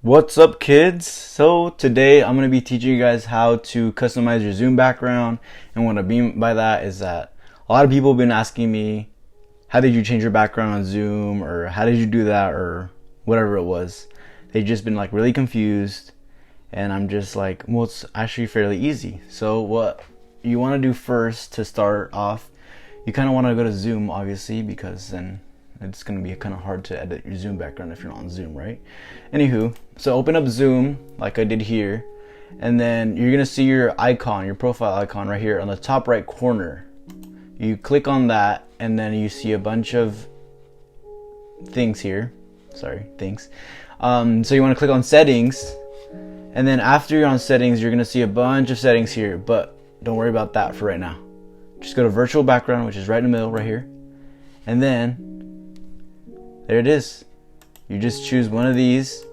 What's up, kids? So today I'm going to be teaching you guys how to customize your Zoom background. And what I mean by that is that a lot of people have been asking me, how did you change your background on Zoom, or how did you do that, or whatever it was. They've just been like really confused, and I'm just like, well, it's actually fairly easy. So what you want to do first to start off, you kind of want to go to Zoom, obviously, because then it's going to be kind of hard to edit your Zoom background if you're not on Zoom, right? Anywho, so open up Zoom like I did here, and then you're going to see your icon, your profile icon right here on the top right corner. You click on that, and then you see a bunch of things here. Sorry, things. So you want to click on settings, and then after you're on settings, you're going to see a bunch of settings here, but don't worry about that for right now. Just go to virtual background, which is right in the middle right here, and then there it is. You just choose one of these.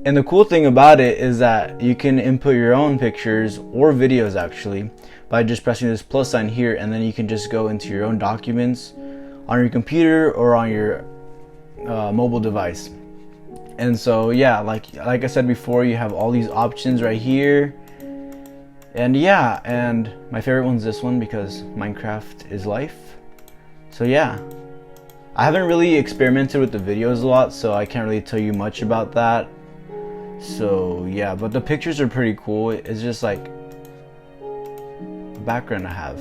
And the cool thing about it is that you can input your own pictures or videos actually by just pressing this plus sign here, and then you can just go into your own documents on your computer or on your mobile device. And so yeah, like I said before, you have all these options right here. And yeah, and my favorite one's this one because Minecraft is life. So yeah, I haven't really experimented with the videos a lot, so I can't really tell you much about that. So yeah, but the pictures are pretty cool. It's just like a background to have.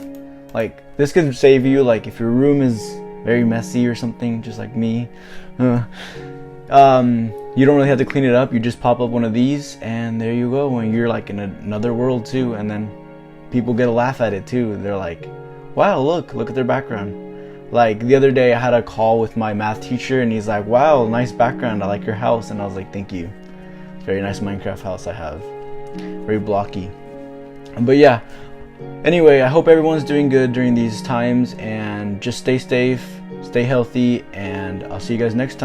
Like this could save you, like if your room is very messy or something, just like me. You don't really have to clean it up. You just pop up one of these, and there you go. And you're like in another world too. And then people get a laugh at it too. They're like, "Wow, look at their background." Like the other day I had a call with my math teacher, and he's like, "Wow, nice background, I like your house." And I was like, "Thank you. Very nice Minecraft house I have. Very blocky." But yeah, anyway, I hope everyone's doing good during these times, and just stay safe, stay healthy, and I'll see you guys next time.